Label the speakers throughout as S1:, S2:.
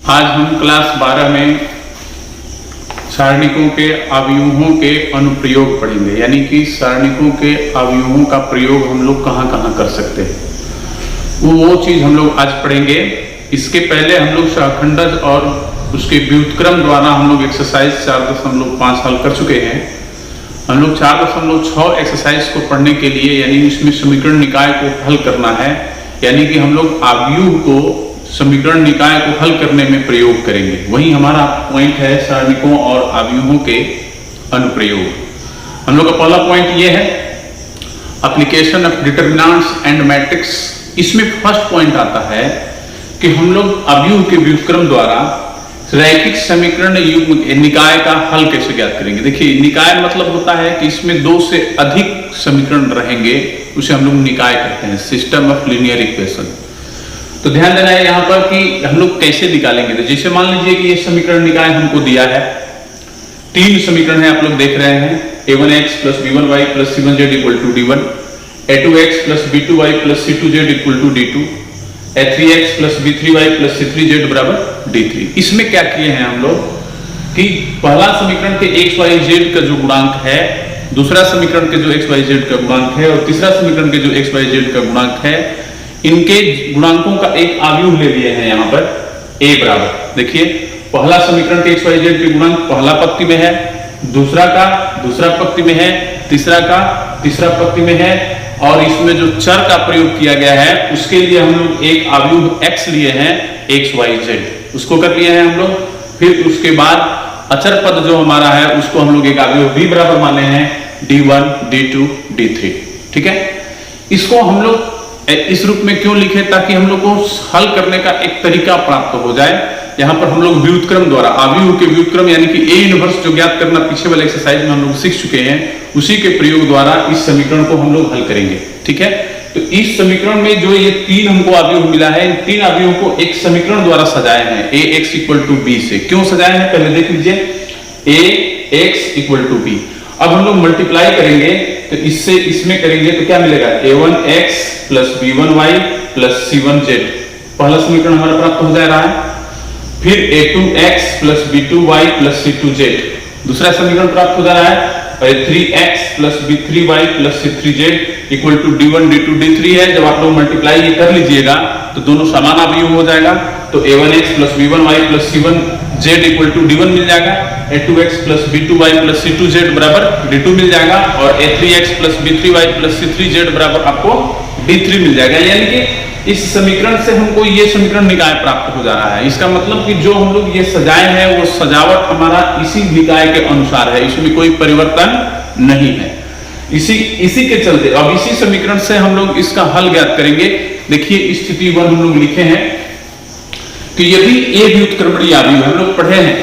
S1: आज हम क्लास 12 में सारणिकों के अवयवों के अनुप्रयोग पढ़ेंगे, यानी कि सारणिकों के अवयवों का प्रयोग हम लोग कहाँ कहाँ कर सकते हैं वो चीज हम लोग आज पढ़ेंगे। इसके पहले हम लोग सहखंडज और उसके व्युत्क्रम द्वारा हम लोग एक्सरसाइज 4.5 हल कर चुके हैं। हम लोग 4.6 एक्सरसाइज को पढ़ने के लिए, यानी इसमें समीकरण निकाय को हल करना है, यानी कि हम लोग अवयव को समीकरण निकाय को हल करने में प्रयोग करेंगे। वही हमारा पॉइंट है सारणिकों और अवयवों के अनुप्रयोग। हम लोग का पहला पॉइंट ये है application of determinants and matrix. इसमें फर्स्ट पॉइंट आता है कि हम लोग अवयव के व्युत्क्रम द्वारा रैखिक समीकरण युग्म निकाय का हल कैसे ज्ञात करेंगे। देखिए, निकाय मतलब होता है कि इसमें दो से अधिक समीकरण रहेंगे, उसे हम लोग निकाय कहते हैं, सिस्टम ऑफ लीनियर इक्वेशन। तो ध्यान देना है यहाँ पर कि हम लोग कैसे निकालेंगे। तो जैसे मान लीजिए कि ये समीकरण निकाय हमको दिया है, तीन समीकरण है, आप लोग देख रहे हैं, a1x plus b1y plus c1z equal to d1, a2x plus b2y plus c2z equal to d2, a3x plus b3y plus c3z बराबर d3। इसमें क्या किए हैं हम लोग कि पहला समीकरण के x y z का जो गुणांक है, दूसरा समीकरण के जो x y z का गुणांक है और तीसरा समीकरण के जो x y z का गुणांक है, इनके गुणांकों का एक अवयव ले लिए हैं यहाँ पर a बराबर। देखिए, पहला समीकरण के xyz के गुणांक पहला पंक्ति में है, दूसरा का दूसरा पंक्ति में है, तीसरा का तीसरा पंक्ति में है, और इसमें जो चर का प्रयोग किया गया है उसके लिए हम लोग एक अवयव x लिए हैं, xyz, उसको कर लिए हैं हम लोग। फिर उसके बाद अचर पद जो हमारा है उसको हम लोग एक अवयव b बराबर माने हैं, d1 d2 d3। ठीक है, इसको हम लोग इस रूप में क्यों लिखे, ताकि हम लोग को हल करने का एक तरीका प्राप्त हो जाए। यहाँ पर हम लोग व्युत्क्रम द्वारा अवयव के व्युत्क्रम यानी कि a इनवर्स जो ज्ञात करना पीछे वाले एक्सरसाइज में हम लोग सीख चुके हैं, उसी के प्रयोग द्वारा इस समीकरण को हम लोग हल करेंगे। ठीक है, तो इस समीकरण में जो ये तीन हमको अवयव मिला है, इन तीन अवयवों को एक समीकरण द्वारा सजाए हैं ax इक्वल टू b से। क्यों सजाए हैं पहले देख लीजिए, ax इक्वल टू b। अब हम लोग मल्टीप्लाई करेंगे, तो इससे इसमें करेंगे तो क्या मिलेगा, a1x plus b1y plus c1z, पहला समीकरण हमारा प्राप्त हो जा रहा है। फिर a2x plus b2y plus c2z, दूसरा समीकरण प्राप्त हो जा रहा है। और a3x plus b3y plus c3z equal to d1 d2 d3 है। जब आप लोग मल्टीप्लाई ये कर लीजिएगा तो दोनों समान अवयव हो जाएगा। तो a1x plus b1y plus c1z equal to d1 मिल जाएगा, a2x plus b2y plus c2z बराबर d2 मिल जाएगा, और a3x plus b3y plus c3z बराबर आपको d3 मिल जाएगा। यानी कि इस समीकरण से हमको ये समीकरण निकाय प्राप्त हो जा रहा है। इसका मतलब कि जो हम लोग ये सजाए हैं वो सजावट हमारा इसी निकाय के अनुसार है, इसमें कोई परिवर्तन नहीं है। इसी के चलते अब इसी समीकरण से हम लोग इसका हल ज्ञात करेंगे। देखिए, स्थिति 1 हम लोग लिखे हैं कि यदि a व्युत्क्रमणीय अवयव, हम लोग पढ़े हैं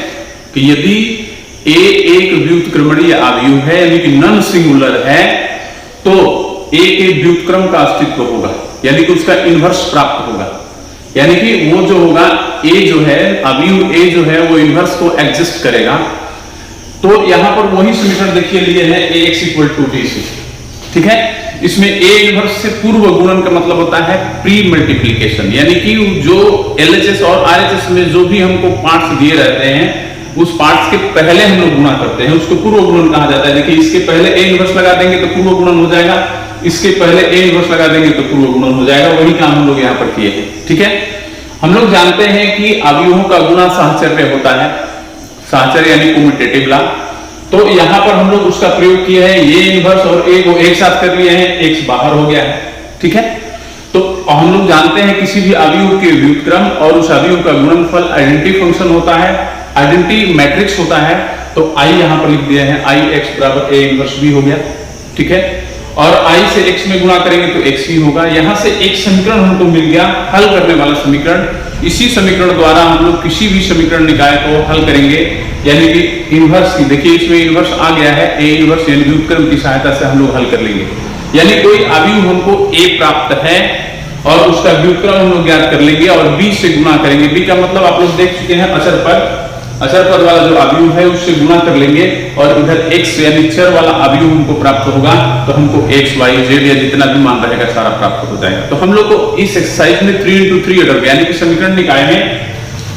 S1: कि यदि a एक व्युत्क्रमणीय अवयव है यानी कि नॉन सिंगुलर है, तो a के व्युत्क्रम का अस्तित्व होगा, यानी कि उसका इनवर्स प्राप्त होगा। यानी कि वो जो होगा a जो है, अवयव a जो है वो इनवर्स को एग्जिस्ट करेगा। तो यहां पर वही समीकरण देखिए लिए हैं ax इक्वल टू b से। ठीक है, इसमें a इनवर्स से पूर्व गुणन का मतलब होता है प्री मल्टीप्लिकेशन, यानी कि जो LHS और RHS में जो भी हमको पार्ट्स दिए रहते हैं उस पार्ट्स के पहले हम लोग गुणा करते हैं, उसको पूर्व गुणन कहा जाता है। देखिए, इसके पहले a इनवर्स लगा देंगे तो पूर्व गुणन हो जाएगा, इसके पहले a इनवर्स लगा देंगे तो पूर्व गुणन हो जाएगा। वही काम हम लोग यहाँ पर किए हैं। ठीक है, हम लोग जानते हैं कि अवयवों का गुणा साहचर्य होता है, साहचर्य यानी कम्यूटेटिव लॉ। तो यहाँ पर हम लोग उसका प्रयोग किए हैं, ये इनवर्स और a को एक साथ कर लिए हैं, x बाहर हो गया है। ठीक है, तो हम लोग जानते हैं किसी भी अवयव के व्युत्क्रम और उस अवयव का गुणनफल आइडेंटिटी फंक्शन होता है, आइडेंटिटी मैट्रिक्स होता है। तो I यहाँ पर लिख दिया है, I x बराबर a इनवर्स b हो गया। ठीक है, और I से x में गुणा करेंगे तो x ही होगा। यहाँ से एक समीकरण हमको मिल गया, हल करने वाला समीकरण। इसी समीकरण द्वारा हम लोग किसी भी समीकरण निकाय को हल करेंगे, यानी कि इनवर्स की। देखिए, इसमें इनवर्स आ गया है, a इनवर्स यानी व्युत्क्रम की सहायता से हम लोग हल कर लेंगे। यानी कोई अवयव हमको a प्राप्त है और उसका व्युत्क्रम हम लोग ज्ञात कर लेंगे और b से गुणा करेंगे। b का मतलब आप लोग देख चुके हैं, अचर पद। अचर पद वाला जो अवयव है उससे गुणा कर लेंगे और इधर x यानी चर वाला अवयव हमको प्राप्त होगा, तो हमको x y z या जितना भी मान रहेगा सारा प्राप्त हो जाएगा। तो हम लोग को इस एक्सरसाइज में 3 into 3 ऑर्डर यानी कि समीकरण निकाय में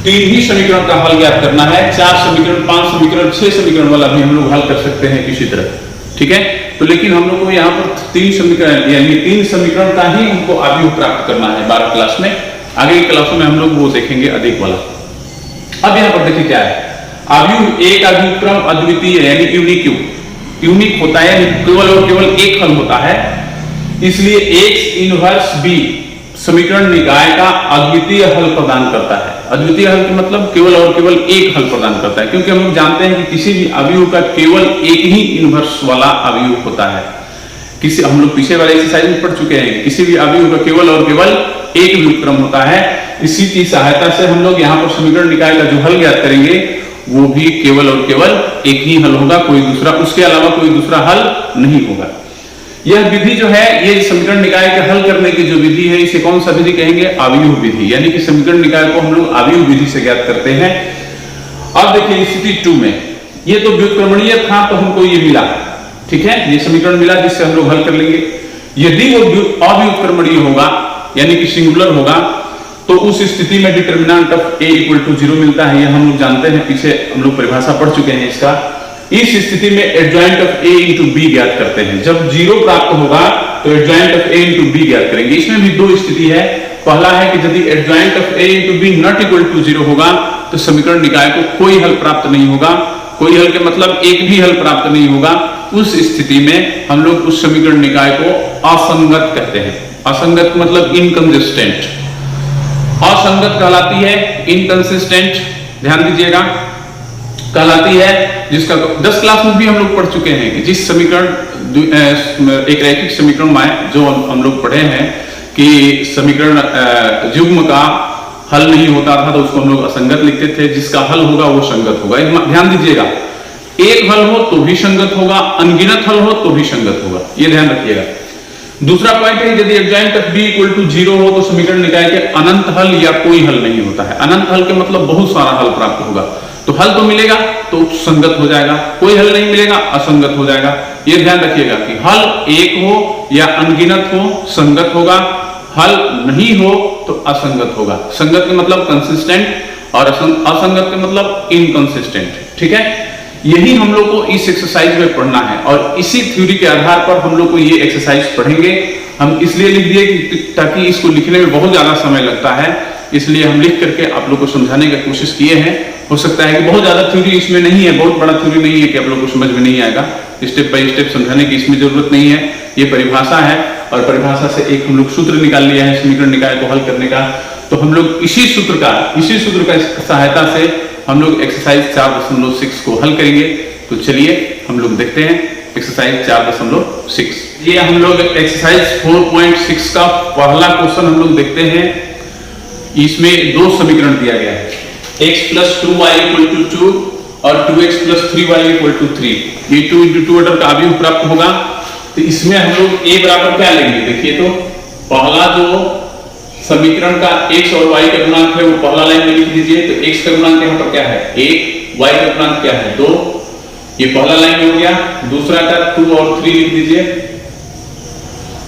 S1: तीन ही समीकरण का हल ज्ञात करना है। 4 समीकरण, 5 समीकरण, 6 समीकरण वाला भी हम लोग हल कर सकते हैं किसी तरह, ठीक है। तो लेकिन हम लोग को यहाँ पर 3 समीकरण यानी 3 समीकरण का ही हमको अवयव प्राप्त करना है 12 क्लास में। आगे की क्लासों में हम लोग वो देखेंगे अधिक वाला। अब यहाँ पर देखिए क्या है, अवयव एक अव्युत्क्रम अद्वितीय यानी यूनिक होता है, केवल और केवल एक हल होता है, इसलिए x इनवर्स b समीकरण निकाय का अद्वितीय हल प्रदान करता है। अद्वितीय हल का मतलब केवल और केवल एक हल प्रदान करता है, क्योंकि हम लोग जानते हैं कि किसी भी अवयव का केवल एक ही इनवर्स वाला अवयव होता है। किसी हम लोग पीछे वाले एक्सरसाइज में पढ़ चुके हैं, किसी भी अवयव का केवल और केवल एक व्युत्क्रम होता है। इसी की सहायता से हम लोग यहाँ पर समीकरण निकाय का जो हल ज्ञात करेंगे वो भी केवल और केवल एक ही हल होगा, कोई दूसरा, उसके अलावा कोई दूसरा हल नहीं होगा। यह विधि जो है, ये समीकरण निकाय के हल करने की जो विधि है, इसे कौन सा विधि कहेंगे? अवयव विधि, यानी कि समीकरण निकाय को हम लोग अवयव विधि से ज्ञात करते हैं। अब देखिए स्थिति 2 में, ये तो व्युत्क्रमणीय था तो हमको ये मिला, ठीक है, ये समीकरण मिला जिससे हम लोग हल कर लेंगे। यदि वो अव्युत्क्रमणीय होगा यानी कि सिंगुलर होगा, तो उस स्थिति में डिटरमिनेंट ऑफ a = 0 मिलता है। ये हम लोग जानते हैं, पीछे हम लोग परिभाषा पढ़ चुके हैं इसका। इस स्थिति में एडजॉइंट ऑफ a × b ज्ञात करते हैं। जब 0 प्राप्त होगा तो एडजॉइंट ऑफ a × b ज्ञात करेंगे। इसमें भी 2 स्थिति है। पहला है कि यदि adjoint of a × b not equal to 0 होगा तो समीकरण निकाय को कोई हल प्राप्त नहीं होगा। कोई हल के मतलब एक भी हल प्राप्त नहीं होगा। उस स्थिति में हम लोग उस समीकरण निकाय को असंगत कहते हैं। असंगत मतलब इनकंसिस्टेंट, असंगत कहलाती है, इनकंसिस्टेंट ध्यान दीजिएगा कहलाती है, जिसका 10 क्लास में भी हम लोग पढ़ चुके हैं कि जिस समीकरण एक रैखिक समीकरण में जो हम लोग पढ़े हैं कि समीकरण युग्म का हल नहीं होता था तो उसको हम लोग असंगत लिखते थे, जिसका हल होगा वो संगत होगा। ध्यान दीजिएगा, एक हल हो तो भी संगत होगा, अनगिनत हल हो तो भी संगत होगा, ये ध्यान रखिएगा। दूसरा पॉइंट है, यदि एडजॉइंट ऑफ b = 0 हो तो समीकरण निकाय के अनंत हल या कोई हल नहीं होता है। अनंत हल के मतलब बहुत सारा हल प्राप्त होगा, तो हल तो मिलेगा तो संगत हो जाएगा, कोई हल नहीं मिलेगा असंगत हो जाएगा। ये ध्यान रखिएगा कि हल एक हो या अनगिनत हो संगत होगा, हल नहीं हो तो असंगत होगा। संगत के मतलब कंसिस्टेंट और असंगत के मतलब इनकंसिस्टेंट, ठीक है। यही हम लोग को इस एक्सरसाइज में पढ़ना है और इसी थ्योरी के आधार पर हम लोग को ये एक्सरसाइज पढ़ेंगे। हम इसलिए लिख दिए कि ताकि इसको लिखने में बहुत ज्यादा समय लगता है, इसलिए हम लिख करके आप लोग को समझाने की कोशिश किए हैं। हो सकता है कि बहुत ज्यादा थ्योरी इसमें नहीं है, बहुत बड़ा थ्योरी नहीं है कि आप लोग को समझ में नहीं आएगा। स्टेप बाय स्टेप समझाने की इसमें जरूरत नहीं है, ये परिभाषा है और परिभाषा से एक हम लोग सूत्र निकाल लिया है समीकरण निकाय को हल करने का। तो हम लोग इसी सूत्र का सहायता से हम लोग एक्सरसाइज 4.6 को हल करेंगे। तो चलिए हम लोग देखते हैं एक्सरसाइज 4.6। ये हम लोग एक्सरसाइज 4.6 का पहला क्वेश्चन हम लोग देखते हैं। इसमें 2 समीकरण दिया गया है, x + 2y = 2 और 2x + 3y = 3। ये 2 × 2 ऑर्डर का अवयव प्राप्त होगा। तो इसमें हम लोग a बराबर क्या लेंगे? देखिए तो पहला जो समीकरण का x और y का गुणांक है वो पहला लाइन में लिख दीजिए। तो x का गुणांक यहाँ पर क्या है 1, y का गुणांक क्या है 2, ये पहला लाइन में हो गया। दूसरा का 2 और 3 लिख दीजिए।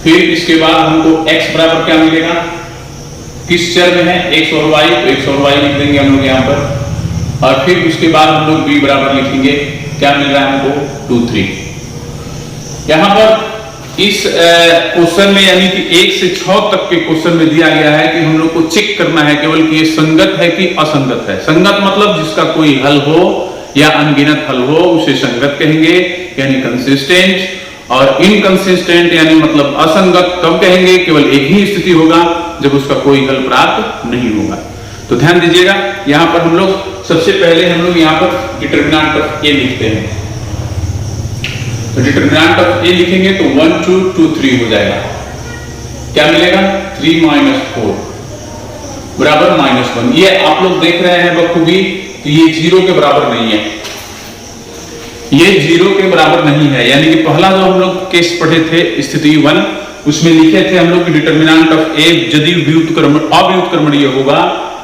S1: फिर इसके बाद हमको x बराबर क्या मिलेगा, किस चर में है x और y, तो x और y लिख देंगे हम लोग यहाँ पर। और फिर उसके बाद हम लोग b बराबर लिखेंगे, क्या मिल रहा है हमको 2, 3। यहाँ पर इस क्वेश्चन में यानी कि 1 से 6 तक के क्वेश्चन में दिया गया है कि हम लोग को चेक करना है केवल कि ये संगत है कि असंगत है। संगत मतलब जिसका कोई हल हो या अनगिनत हल हो उसे संगत कहेंगे यानी कंसिस्टेंट, और इनकंसिस्टेंट यानी मतलब असंगत कब कहेंगे? केवल एक ही स्थिति होगा जब उसका कोई हल प्राप्त नहीं होगा। तो ध्यान दीजिएगा, यहाँ पर हम लोग सबसे पहले हम लोग यहाँ पर डिटरमिनेंट ऑफ a लिखते हैं। तो डिटरमिनेंट ऑफ a लिखेंगे तो 1, 2, 2, 3 हो जाएगा। क्या मिलेगा 3 - 4 बराबर -1। ये आप लोग देख रहे हैं बखूबी कि ये 0 के बराबर नहीं है, ये 0 के बराबर नहीं है। यानी कि पहला जो हम लोग केस पढ़े थे स्थिति 1, उसमें लिखे थे हम लोग कि डिटरमिनेंट ऑफ a यदि अव्युत्क्रमणीय होगा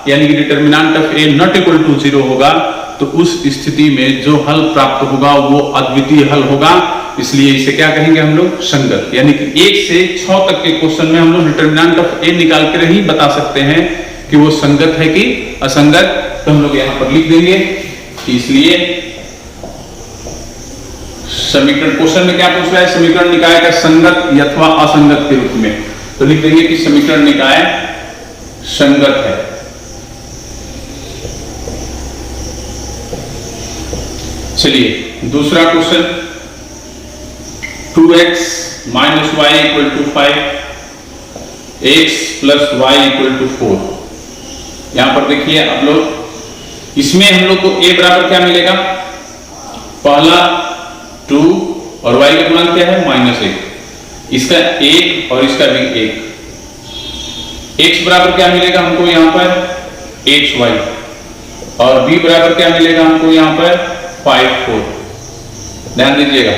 S1: यानी कि determinant of a not equal to 0 होगा तो उस स्थिति में जो हल प्राप्त होगा वो अद्वितीय हल होगा। इसलिए इसे क्या कहेंगे हम लोग संगत। यानी कि 1 से 6 तक के क्वेश्चन में हम लोग डिटरमिनेंट ऑफ a निकाल कर ही बता सकते हैं कि वो संगत है कि असंगत, तो हम लोग यहां पर लिख देंगे। इसलिए समीकरण, क्वेश्चन में क्या पूछ रहा है, समीकरण निकाय का संगत अथवा असंगत के रूप में, तो लिख देंगे कि समीकरण निकाय संगत है। चलिए दूसरा question, 2x minus y equal to 5, x plus y equal to 4। यहां पर देखिए आप लोग, इसमें हम लोग को a बराबर क्या मिलेगा, पहला 2 और y का गुणांक क्या है -1, इसका 1 और इसका भी 1। x बराबर क्या मिलेगा हमको यहां पर xy, और b बराबर क्या मिलेगा हमको यहां पर 5 4। ध्यान दीजिएगा,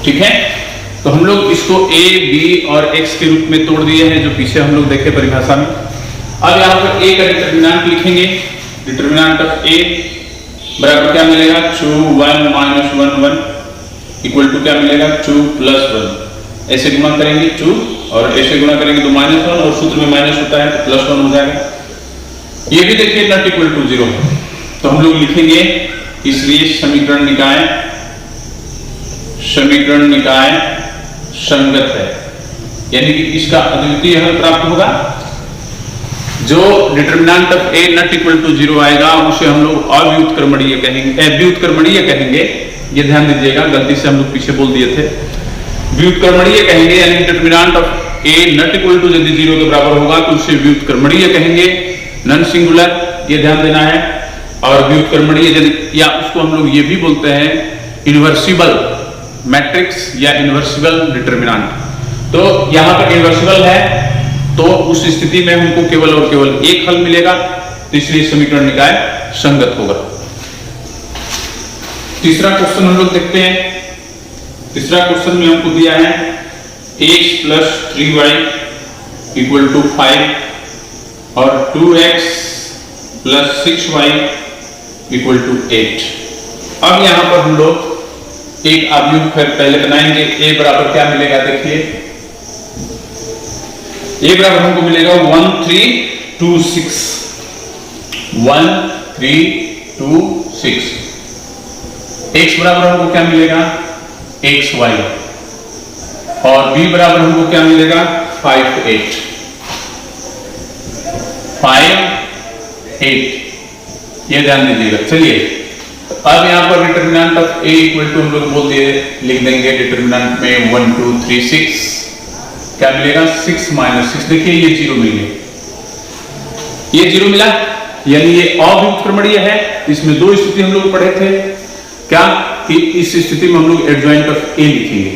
S1: ठीक है। तो हम लोग इसको a b और x के रूप में तोड़ दिए हैं, जो पीछे हम लोग देखे परिभाषा में। अब यहां पर a का डिटरमिनेंट लिखेंगे, डिटरमिनेंट ऑफ a बराबर क्या मिलेगा 2 1 माइनस 1 1 इक्वल टू क्या मिलेगा 2 प्लस 1। ऐसे गुणा करेंगे 2 और ऐसे गुणा करेंगे तो -1, और सूत्र में माइनस होता है तो +1 हो जाएगा। ये भी देखिए नॉट इक्वल टू 0, तो हम लोग लिखेंगे, इसलिए समीकरण निकाय संगत है, यानी कि इसका अद्वितीय हल प्राप्त होगा। जो determinant of a not equal to 0 आएगा उसे हम लोग अव्युत्क्रमणीय कहेंगे, व्युत्क्रमणीय कहेंगे। ये ध्यान दीजिएगा, गलती से हम लोग पीछे बोल दिए थे, व्युत्क्रमणीय कहेंगे, यानी determinant of a not equal to यदि 0 के बराबर होगा तो उसे व्युत्क्रमणीय कहेंगे, नॉन सिंगुलर, ये ध्यान देना है। और व्युत्क्रमणीय यदि, या उसको हम लोग ये भी बोलते हैं इनवर्सिबल मैट्रिक्स या इनवर्सिबल डिटरमिनेंट। तो यहां पर इनवर्सिबल है, तो उस स्थिति में हमको केवल और केवल एक हल मिलेगा, तो इसलिए समीकरण निकाय संगत होगा। तीसरा क्वेश्चन हम लोग देखते हैं। तीसरा क्वेश्चन में हमको दिया है x plus 3y equal to 5 और 2x plus 6y equal to 8। अब यहां पर हम लोग एक अवयव पहले बनाएंगे। a बराबर क्या मिलेगा, देखिए a बराबर हमको मिलेगा 1 3 2 6, 1 3 2 6। x बराबर हमको क्या मिलेगा xy, और b बराबर हमको क्या मिलेगा 5 8 5 8। ये ध्यान दीजिएगा। चलिए अब यहां पर determinant of a equal to हम लोग बोल दिए, लिख देंगे डिटरमिनेंट में 1 2 3 6, क्या मिलेगा 6 माइनस 6। देखिए ये 0 मिल गया, ये 0 मिला, यानी ये अव्युत्क्रमणीय है। इसमें दो स्थिति हम लोग पढ़े थे, क्या कि इस स्थिति में हम लोग एडजॉइंट ऑफ a लिखेंगे।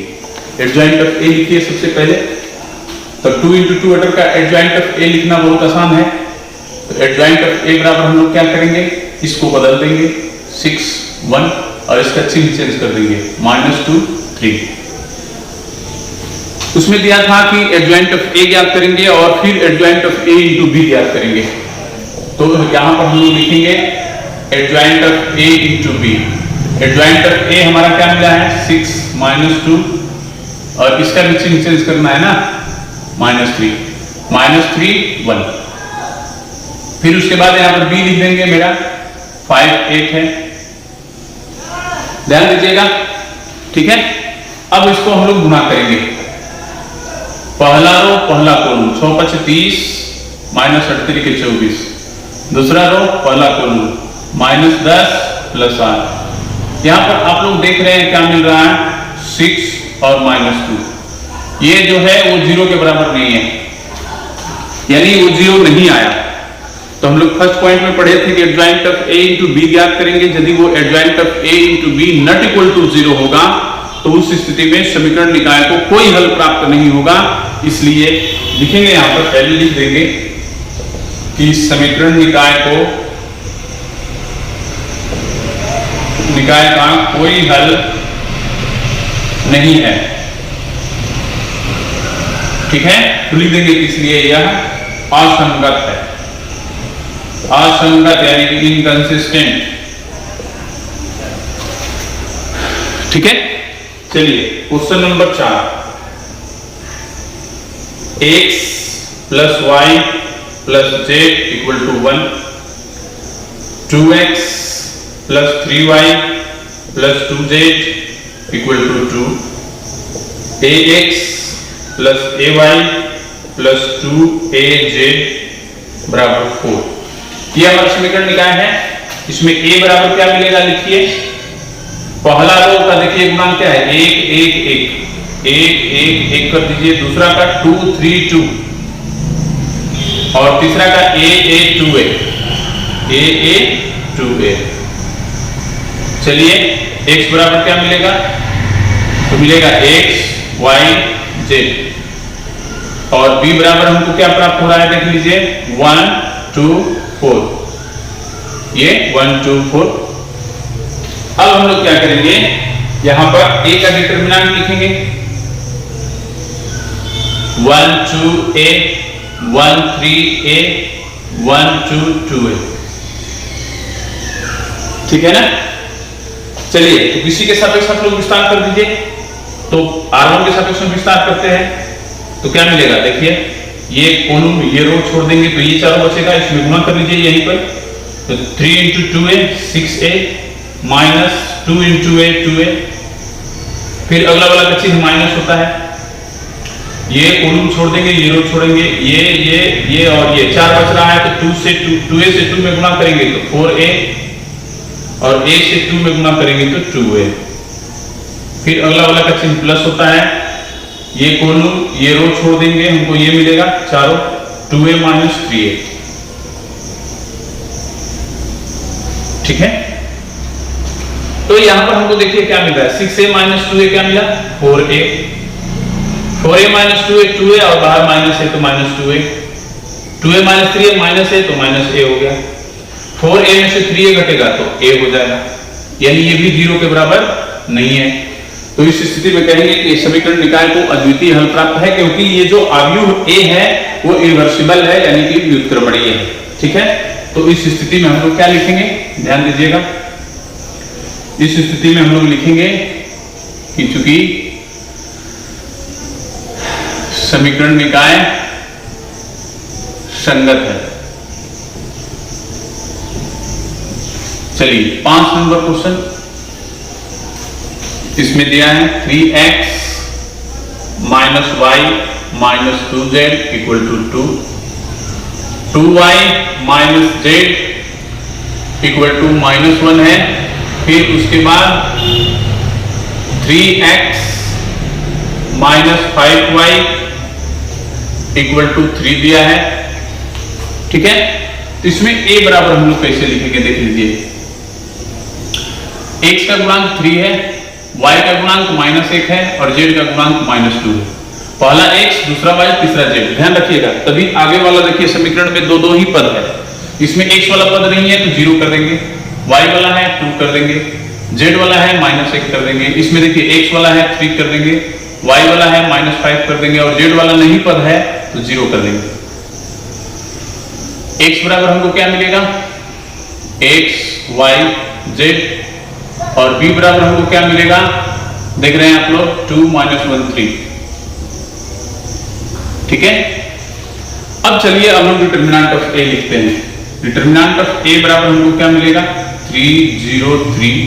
S1: एडजॉइंट ऑफ a लिखिए सबसे पहले, तो 2 × 2 ऑर्डर का एडजॉइंट ऑफ a लिखना बहुत आसान है। तो एडजॉइंट ऑफ a बराबर हम लोग क्या करेंगे, इसको बदल देंगे 6 1 और इसका चिन्ह चेंज कर देंगे -2 3। उसमें दिया था कि एडजॉइंट ऑफ a ज्ञात करेंगे और फिर एडजॉइंट ऑफ a × b ज्ञात करेंगे। तो यहां पर हम लोग लिखेंगे adjoint of a × b। Adjoint of a हमारा क्या मिला है 6 -2, और इसका भी चिन्ह चेंज करना है ना -3 1। फिर उसके बाद यहां पर b लिख देंगे, मेरा 5 8 है। ध्यान दीजिएगा, ठीक है। अब इसको हम लोग गुणा करेंगे, पहला रो पहला कॉलम 6 5 30 -38 के 24, दूसरा रो पहला कॉलम -10 + 8। यहां पर आप लोग देख रहे हैं क्या मिल रहा है 6 और -2। ये जो है वो 0 के बराबर नहीं है, यानी वो 0 नहीं आया। तो हम लोग फर्स्ट पॉइंट में पढ़े थे कि एडजॉइंट ऑफ a × b ज्ञात करेंगे। यदि वो adjoint of a × b not equal to 0 होगा तो उस स्थिति में समीकरण निकाय को कोई हल प्राप्त नहीं होगा। इसलिए लिखेंगे, यहां पर पहले लिख देंगे कि समीकरण निकाय का कोई हल नहीं है, ठीक है। तो लिख देंगे इसलिए यह असंगत है, असंगत यानी कि इनकंसिस्टेंट, ठीक है। चलिए question number 4, x + y plus z equal to 1, 2x plus 3y plus 2z equal to 2, ax plus ay plus 2az बराबर 4। यह हमारा समीकरण निकाय है। इसमें a बराबर क्या मिलेगा, लिखिए। पहला रो का देखिए गुणांक क्या है, 1 1 1 1 1 1 कर दीजिए। दूसरा का 2 3 2 और तीसरा का a a 2a a a 2a। चलिए x बराबर क्या मिलेगा, तो मिलेगा x y z और b बराबर हमको क्या प्राप्त हो रहा है, देख लीजिए 1 2 4, ये 1 2 4। अब हम लोग क्या करेंगे, यहां पर a का डिटरमिनेंट लिखेंगे 1 2 a 1 3 a 1 2 2a, ठीक है ना। चलिए तो इसी के सापेक्ष आप लोग विस्तार कर दीजिए। तो r1 के सापेक्ष में विस्तार करते हैं तो क्या मिलेगा, देखिए ये कॉलम ये रो छोड़ देंगे तो ये चारों बचेगा, इसमें गुणा कर लीजिए यहीं पर। तो 3 into 2a 6a minus 2 into a 2a, फिर अगला वाला का चिन्ह माइनस होता है। ये कॉलम छोड़ देंगे, ये रो छोड़ेंगे, ये और ये 4 बच रहा है तो 2 से 2a से 2 में गुणा करेंगे तो 4a और a से 2 में गुणा करेंगे तो 2a, फिर अगला वाला का चिन्ह प्लस होता है। ये कॉलम ये रो छोड़ देंगे, हमको ये मिलेगा चारों 2a माइनस 3a, ठीक है। तो यहां पर हमको देखिए क्या मिल रहा है, 6a माइनस 2a क्या मिला 4a, 4a minus 2a 2a और बाहर माइनस है तो minus 2a, 2a minus 3a minus है तो माइनस a हो गया। 4a में से 3a घटेगा तो a हो जाएगा, यानी ये भी 0 के बराबर नहीं है। तो इस स्थिति में कहेंगे कि समीकरण निकाय को अद्वितीय हल प्राप्त है, क्योंकि ये जो अवयव a है वो इरिवर्सिबल है, यानी कि व्युत्क्रमणीय है, ठीक है। तो इस स्थिति में हम लोग क्या लिखेंगे, ध्यान दीजिएगा। इस स्थिति में हम लोग लिखेंगे कि चूंकि समीकरण निकाय संगत है। चलिए 5 नंबर क्वेश्चन इसमें दिया है 3x minus y minus 2z equal to 2, 2y minus z equal to minus 1 है। फिर उसके बाद 3x minus 5y equal to 3 दिया है, ठीक है। तो इसमें a बराबर हम लोग कैसे लिखेंगे, देख लीजिए। x का गुणांक 3 है, y का गुणांक -1 है और z का गुणांक -2 है। पहला x, दूसरा y, तीसरा z, ध्यान रखिएगा। तभी आगे वाला देखिए समीकरण में दो ही पद है। इसमें x वाला पद नहीं है तो 0 कर देंगे, y वाला है 2 कर देंगे, z वाला है -1 कर देंगे। इसमें देखिए x वाला है 3 कर देंगे, y वाला है -5 कर देंगे और z वाला नहीं पद है तो 0 कर देंगे। x बराबर हमको क्या मिलेगा, x y z, और b बराबर हमको क्या मिलेगा, देख रहे हैं आप लोग 2 - 1 3, ठीक है। अब चलिए अब हम डिटरमिनेंट ऑफ a लिखते हैं। डिटरमिनेंट ऑफ a बराबर हमको क्या मिलेगा, 3 0 3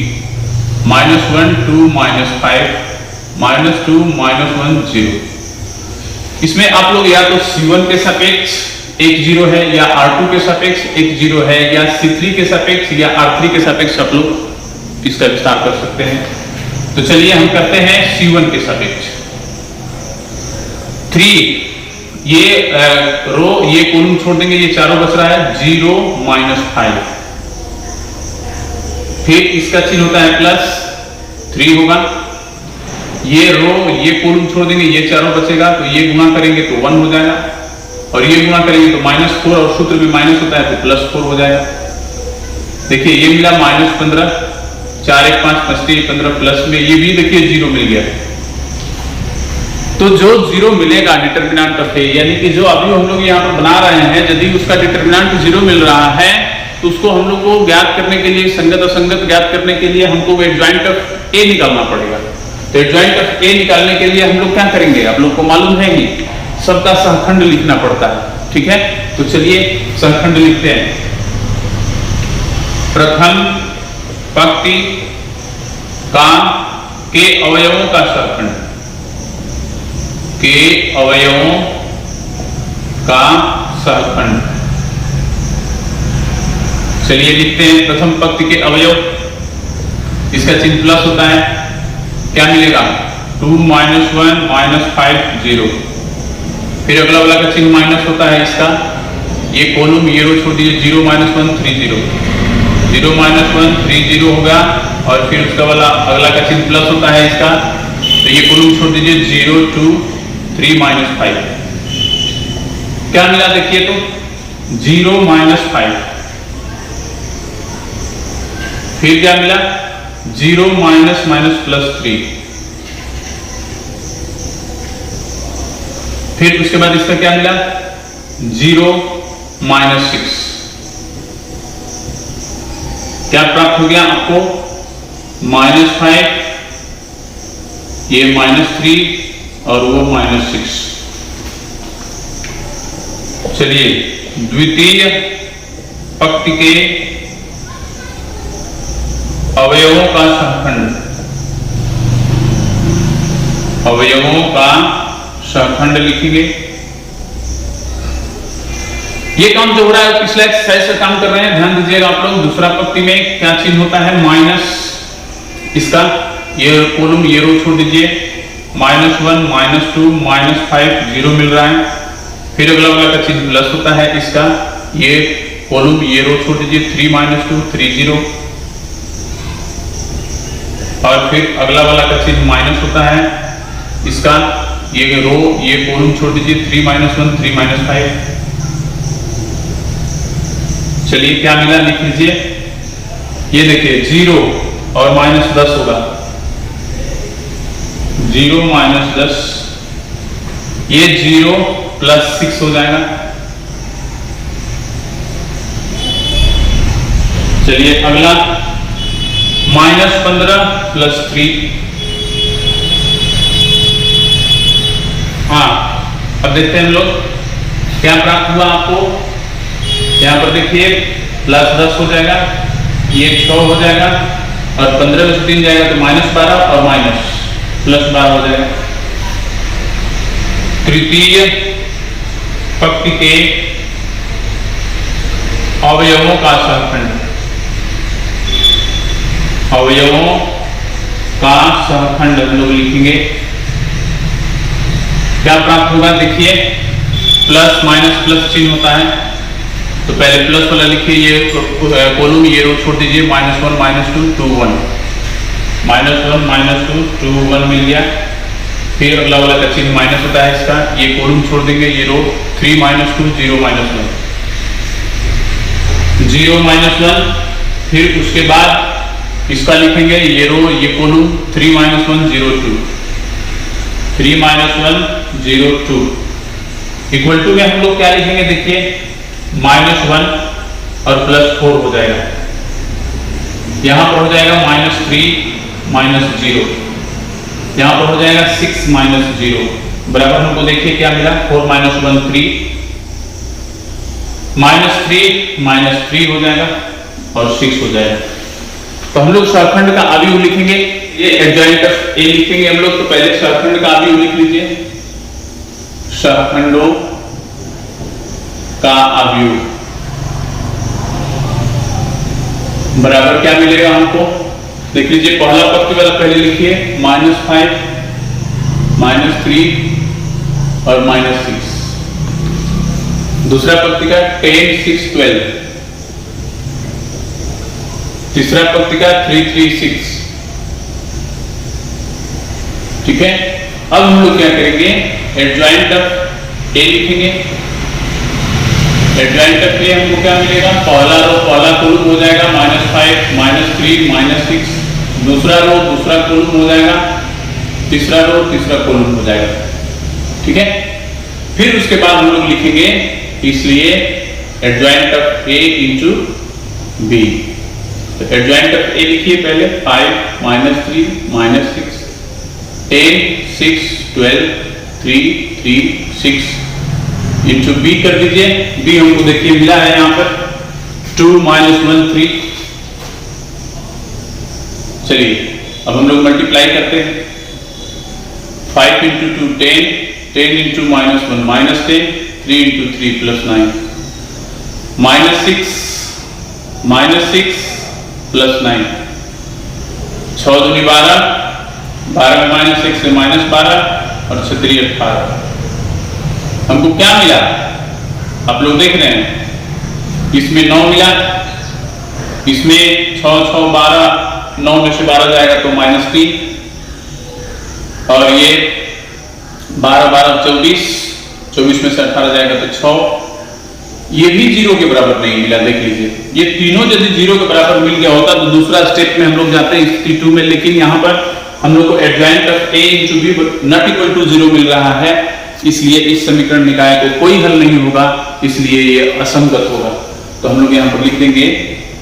S1: -1 2 -5 -2 -1 0। इसमें आप लोग या तो C1 के सापेक्ष एक 0 है, या R2 के सापेक्ष एक 0 है, या C3 के सापेक्ष या R3 के सापेक्ष आप लोग इसका विस्तार कर सकते हैं। तो चलिए हम करते हैं C1 के सापेक्ष 3, ये रो ये कॉलम छोड़ देंगे, ये चारों बच रहा है 0 -5, फिर इसका चिन्ह होता है प्लस 3 होगा। ये रो ये कॉलम छोड़ देंगे, ये चारों बचेगा तो ये गुणा करेंगे तो 1 हो जाएगा और ये गुणा करेंगे तो -4 और सूत्र भी माइनस होता है तो +4 हो जाएगा। देखिए ये मिला -15, 4 1 5 5 3 15 प्लस में ये भी देखिए 0 मिल गया। तो जो 0 मिलेगा डिटरमिनेंट ऑफ a, यानी कि जो अभी हम लोग यहाँ पर बना रहे हैं, यदि उसका डिटरमिनेंट 0 मिल रहा है तो उसको हम लोग को ज्ञात करने के लिए, संगत असंगत ज्ञात करने के लिए हमको एडजॉइंट ऑफ a निकालना पड़ेगा। तो एडजॉइंट ऑफ a निकालने के लिए हम लोग क्या करेंगे, आप लोग को मालूम है ही सबका सहखंड लिखना पड़ता है, ठीक है। तो चलिए सहखंड लिखते हैं। प्रथम पंक्ति का के अवयवों का सहखंड, के अवयवों का सहखंड। चलिए लिखते हैं प्रथम पंक्ति के अवयव। इसका चिन्ह प्लस होता है, क्या मिलेगा 2 - 1 - 5 0। फिर अगला वाला का चिन्ह माइनस होता है इसका, ये कॉलम ये रो छोड़ दीजिए 0 - 1 3 0, 0 - 1 3 0 होगा। और फिर उसका वाला अगला का चिन्ह प्लस होता है इसका, तो ये कॉलम छोड़ दीजिए 0 2 3 - 5। क्या मिला देखिए तो 0 - 5। फिर क्या मिला 0 - +3। फिर उसके बाद इसका क्या मिला 0 - 6। क्या प्राप्त हो गया आपको -5, ये -3 और वो -6। चलिए द्वितीय पंक्ति के अवयवों का सहखंड, अवयवों का सहखंड लिखेंगे। ये काम जो हो रहा है पिछले एक्सरसाइज से काम कर रहे हैं, ध्यान दीजिएगा आप लोग। दूसरा पंक्ति में क्या चिन्ह होता है माइनस, इसका ये कॉलम ये रो छोड़ दीजिए -1 -2 -5 0 मिल रहा है। फिर अगला वाला का चिन्ह प्लस होता है इसका, ये कॉलम ये रो छोड़ दीजिए 3 - 2 3 0। और फिर अगला वाला का चिन्ह माइनस होता है इसका, ये रो ये कॉलम छोड़ दीजिए 3 - 1 3 - 5। चलिए क्या मिला लिख लीजिए, ये देखिए 0 और -10 होगा, 0 - 10, ये 0 + 6 हो जाएगा। चलिए अगला -15 + 3। हाँ अब देखते हैं हम लोग क्या प्राप्त हुआ आपको। यहां पर देखिए +10 हो जाएगा, ये 6 हो जाएगा और 15 में से 3 जाएगा तो -12 और +12 हो जाएगा। तृतीय पंक्ति के अवयवों का सहखंड, अवयवों का सहखंड हम लोग लिखेंगे। क्या प्राप्त होगा देखिए, प्लस माइनस प्लस चिन्ह होता है, तो पहले प्लस वाला लिखिए, ये कॉलम ये रो छोड़ दीजिए -1 -2 2 1, -1 -2 2 1 मिल गया। फिर अगला वाला का चिन्ह माइनस होता है इसका, ये कॉलम छोड़ देंगे, ये रो 3 - 2 0 - 1 0 - 1। फिर उसके बाद इसका लिखेंगे, ये रो ये कॉलम 3 - 1 0 2, 3 - 1 0 2 इक्वल टू में हम लोग क्या लिखेंगे देखिए -1 और +4 हो जाएगा। यहां पर हो जाएगा -3 - 0, यहां पर हो जाएगा 6 - 0 बराबर हमको देखिए क्या मिला 4 - 1 3, -3 - 3 हो जाएगा और 6 हो जाएगा। तो हम लोग सहखंड का अवयव लिखेंगे, ये एडजॉइंट ऑफ ए लिखेंगे हम लोग। तो पहले सहखंड का अवयव लिख लीजिए, सहखंडों का अवयव बराबर क्या मिलेगा हमको देख लीजिए। पहला पंक्ति वाला पहले लिखिए -5 -3 और -6। दूसरा पंक्ति का 10 6 12, तीसरा पंक्ति का 3 3 6। ठीक है, अब हम लोग क्या करेंगे, एडजॉइंट ऑफ ए लिखेंगे। एडजॉइंट ऑफ ए हमको क्या मिलेगा, पहला रो पहला कॉलम हो जाएगा -5 -3 -6, दूसरा रो दूसरा कॉलम हो जाएगा, तीसरा रो तीसरा कॉलम हो जाएगा। ठीक है, फिर उसके बाद हम लोग लिखेंगे, इसलिए adjoint of A into B. तो एडजॉइंट ऑफ ए लिखिए पहले 5 -3 -6 10 6 12 3 3 6 इंटू बी कर दीजिए। बी हमको देखिए मिला है यहाँ पर 2 - 1 3। चलिए अब हम लोग मल्टीप्लाई करते हैं। 5 इंटू 2 10, 10 इंटू -1 -10, 3 इंटू 3 +9, -6 +9, 6 दूनी 12, 12 में -1 से -12 और 6 3 18। हमको क्या मिला आप लोग देख रहे हैं, इसमें 9 मिला, इसमें 6 6 12, 9 में से 12 जाएगा तो -3, और ये 12 12 24, 24 में से 18 जाएगा तो 6। ये भी 0 के बराबर नहीं मिला, देख लीजिए। ये तीनों यदि 0 के बराबर मिल गया होता तो दूसरा स्टेप में हम लोग जाते हैं स्थिति 2 में, लेकिन यहाँ पर हम लोग को adjoint of a into B not equal to 0 मिल रहा है, इसलिए इस समीकरण निकाय को कोई हल नहीं होगा, इसलिए ये असंगत होगा। तो हम लोग यहाँ पर लिख देंगे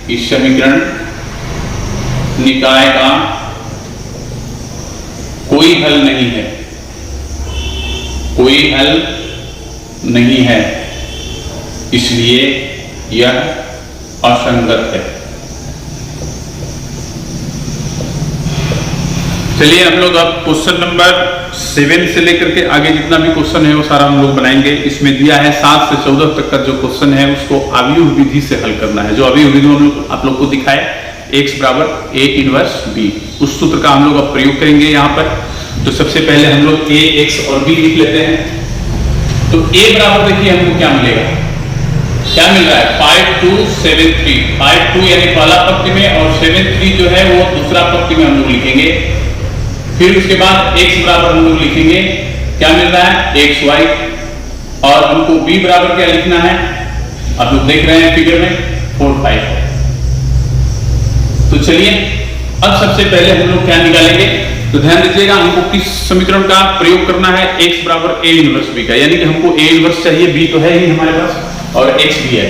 S1: इस समीकरण निकाय का कोई हल नहीं है, कोई हल नहीं है, इसलिए यह असंगत है। चलिए हम लोग अब क्वेश्चन नंबर 7 से लेकर के आगे जितना भी क्वेश्चन है वो सारा हम लोग बनाएंगे। इसमें दिया है 7 से 14 तक का जो क्वेश्चन है उसको अवयव विधि से हल करना है। जो अवयव विधि हम लोग आप लोग को दिखाए x बराबर a इनवर्स b, उस सूत्र का हम लोग अब प्रयोग करेंगे यहाँ पर। तो सबसे पहले हम लोग a x और b लिख लेते हैं। तो a बराबर देखिए हमको क्या मिलेगा, क्या मिल रहा है 5 2 7 3, 5 2 यानी पहला पंक्ति में और 7 3 जो है वो दूसरा पंक्ति में हम लोग लिखेंगे। फिर उसके बाद x बराबर हम लोग लिखेंगे, क्या मिल रहा है xy, और हमको b बराबर क्या लिखना है आप लोग देख रहे हैं फिगर में 4 5। तो चलिए अब सबसे पहले हम लोग क्या निकालेंगे, तो ध्यान दीजिएगा हमको किस समीकरण का प्रयोग करना है, x बराबर a इनवर्स b का, यानी कि हमको a इनवर्स चाहिए, b तो है ही हमारे पास और x भी है।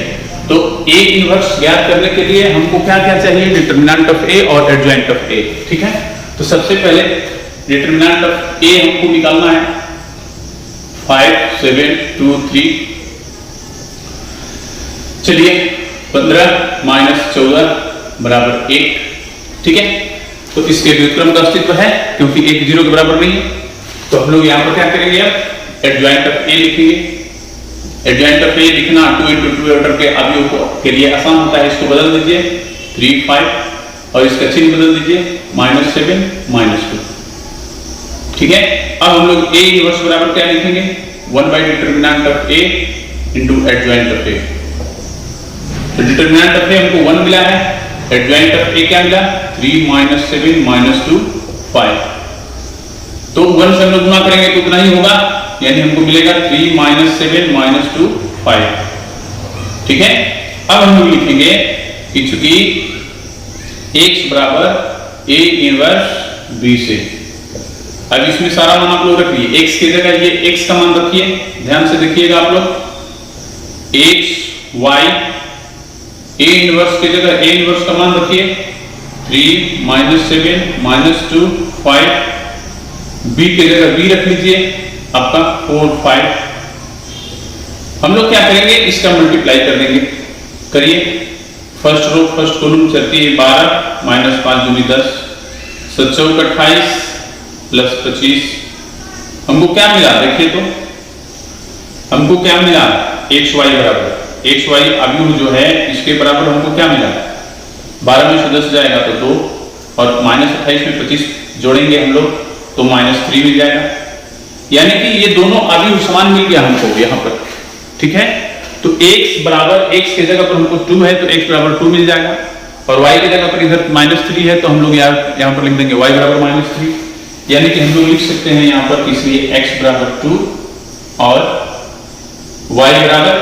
S1: तो a इनवर्स ज्ञात करने के लिए हमको क्या क्या चाहिए, डिटरमिनेंट ऑफ a और एडजॉइंट ऑफ a, ठीक है। तो सबसे पहले डिटरमिनेंट ऑफ a हमको निकालना है 5 7 2 3। चलिए 15 - 14 बराबर 1, ठीक है। तो इसके व्युत्क्रम का अस्तित्व है क्योंकि 1 0 के बराबर नहीं है। तो हम लोग यहाँ पर क्या करेंगे, अब एडजॉइंट ऑफ a लिखेंगे। एडजॉइंट ऑफ a लिखना 2 × 2 ऑर्डर के अवयव के लिए आसान होता है, इसको बदल दीजिए 3 5 और इसका चिन्ह बदल दीजिए -7 -2, ठीक है। अब हम लोग a इनवर्स बराबर क्या लिखेंगे 1/डिटरमिनेंट of a into adjoint of a। तो डिटरमिनेंट ऑफ a हमको 1 मिला है, एडजॉइंट ऑफ a क्या मिला 3 -7 -2 5। तो 1 से हम लोग गुणा करेंगे तो उतना ही होगा, यानी हमको मिलेगा 3 -7 -2 5, ठीक है। अब हम लोग लिखेंगे कि चूंकि x बराबर a इनवर्स b से, अब इसमें सारा मान आप लोग रखिए, x की जगह ये x का मान रखिए, ध्यान से देखिएगा आप लोग, x y a इनवर्स की जगह a इनवर्स का मान रखिए 3 -7 -2 5, b की जगह b रख लीजिए आपका 4 5। हम लोग क्या करेंगे, इसका मल्टीप्लाई कर देंगे, करिए। फर्स्ट रो फर्स्ट कॉलम चलती है 12 - 5 दूनी 10, 7 चौक 28 +25। हमको क्या मिला देखिए, तो हमको क्या मिला xy बराबर, xy अवयव जो है इसके बराबर हमको क्या मिला 12 में से 10 जाएगा तो 2 और -28 में 25 जोड़ेंगे हम लोग तो -3 मिल जाएगा, यानी कि ये दोनों अवयव समान मिल गया हमको यहाँ पर, ठीक है। तो x बराबर, x की जगह पर हमको 2 है तो x बराबर 2 मिल जाएगा, और y की जगह पर इधर -3 है तो हम लोग यहाँ पर लिख देंगे y बराबर -3, यानी कि हम लोग लिख सकते हैं यहाँ पर, इसलिए x बराबर 2 और y बराबर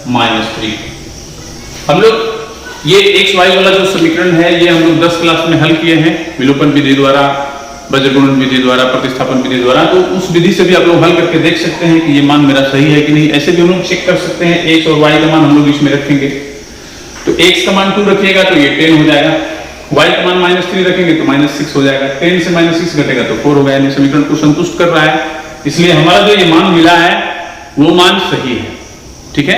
S1: -3। हम लोग ये x y वाला जो समीकरण है ये हम लोग 10 क्लास में हल किए हैं, विलोपन विधि द्वारा, वज्रगुणन विधि द्वारा, प्रतिस्थापन विधि द्वारा। तो उस विधि से भी आप लोग हल करके देख सकते हैं कि ये मान मेरा सही है कि नहीं। ऐसे भी हम लोग चेक कर सकते हैं, x और y का मान हम लोग इसमें रखेंगे तो x का मान 2 रखिएगा तो ये 10 हो जाएगा, y का मान -3 रखेंगे तो -6 हो जाएगा, 10 से -6 घटेगा तो 4 हो गया, यानी समीकरण को संतुष्ट कर रहा है। इसलिए हमारा जो ये मान मिला है वो मान सही है। ठीक है,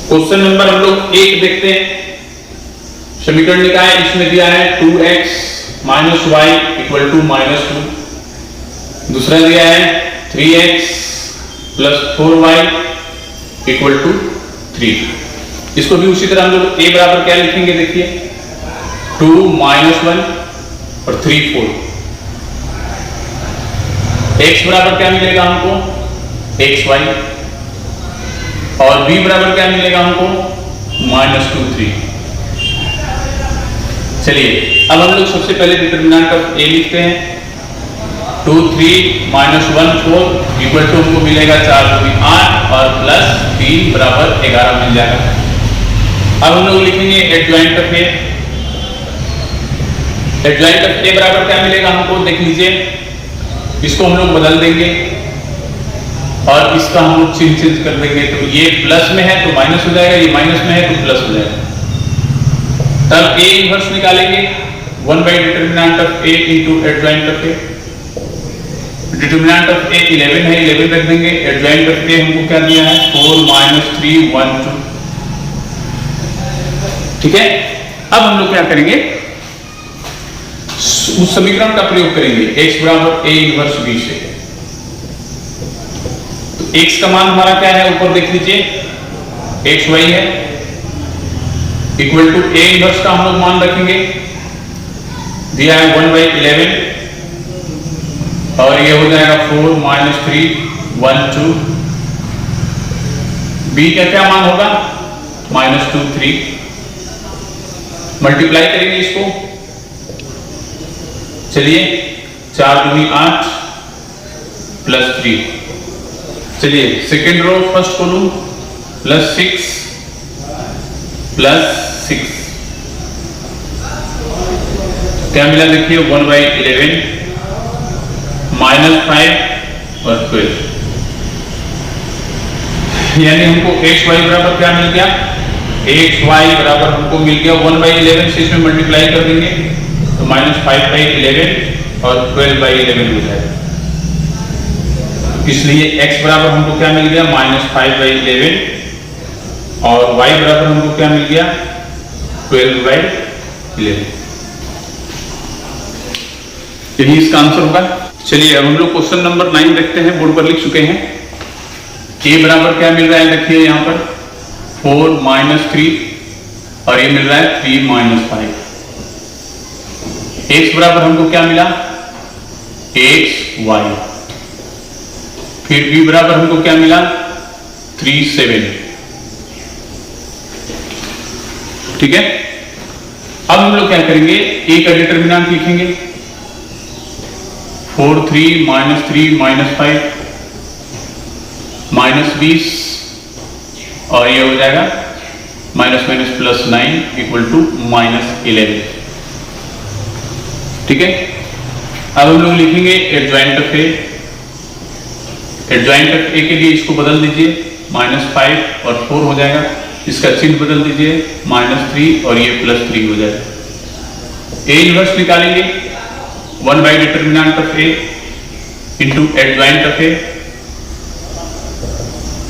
S1: क्वेश्चन नंबर हम लोग 1 देखते हैं। समीकरण लिखा है, इसमें दिया है 2x minus y equal to -2। दूसरा दिया है 3x plus 4y equal to 3। इसको भी उसी तरह हम लोग a बराबर क्या लिखेंगे, देखिए 2 - 1 और 3 4। x बराबर क्या मिलेगा हमको, xy, और b बराबर क्या मिलेगा हमको, -2 3। चलिए अब हम लोग सबसे पहले डिटरमिनेंट ऑफ a लिखते हैं। 2 3 -1 4 इक्वल टू हमको मिलेगा 4 दूनी 8 और प्लस 3 बराबर 11 मिल जाएगा। अब हम लोग लिखेंगे adjoint of a। Adjoint of a बराबर क्या मिलेगा हमको, देख लीजिए, इसको हम लोग बदल देंगे और इसका हम लोग चिन्ह चेंज कर देंगे। तो ये प्लस में है तो माइनस हो जाएगा, ये माइनस में है तो प्लस हो जाएगा। तब a इनवर्स निकालेंगे, 1 by determinant of a into adjoint of a। Determinant of a 11 है, 11 रख देंगे। एडजॉइंट ऑफ a हमको क्या दिया है, 4 - 3 1 2। ठीक है, अब हम लोग क्या करेंगे, उस समीकरण का प्रयोग करेंगे, x बराबर a इनवर्स b से। तो x का मान हमारा क्या है, ऊपर देख लीजिए xy है, इक्वल टू a इनवर्स का हम लोग मान रखेंगे, दिया है 1/11 और ये हो जाएगा 4 - 3 1 2। b का क्या मान होगा, -2 3। मल्टीप्लाई करेंगे इसको, चलिए 4 दूनी 8 प्लस 3। चलिए second row first column +6 plus 6 क्या मिला, देखिए 1/11 -5 और 12, यानी हमको xy बराबर क्या मिल गया, xy बराबर हमको मिल गया 1/11 से इसमें मल्टीप्लाई कर देंगे तो -5/11 और 12/11 हो जाएगा। इसलिए x बराबर हमको क्या मिल गया, -5/11 और y बराबर हमको क्या मिल गया, 12/11। यही इसका आंसर होगा। चलिए अब हम लोग क्वेश्चन नंबर 9 देखते हैं, बोर्ड पर लिख चुके हैं। a बराबर क्या मिल रहा है, देखिए यहां पर 4 - 3 और ये मिल रहा है 3 - 5। x बराबर हमको क्या मिला, xy। फिर b बराबर हमको क्या मिला, 3 7। ठीक है, अब हम लोग क्या करेंगे, a का डिटरमिनेंट लिखेंगे, 4 3 - 3 -5 -20 और ये हो जाएगा -+9 इक्वल टू -11। ठीक है, अब हम लोग लिखेंगे adjoint of a। Adjoint of a के लिए इसको बदल दीजिए, -5 और 4 हो जाएगा, इसका चिन्ह बदल दीजिए -3 और ये +3 हो जाएगा। a इनवर्स निकालेंगे, 1 by determinant of a into adjoint of a।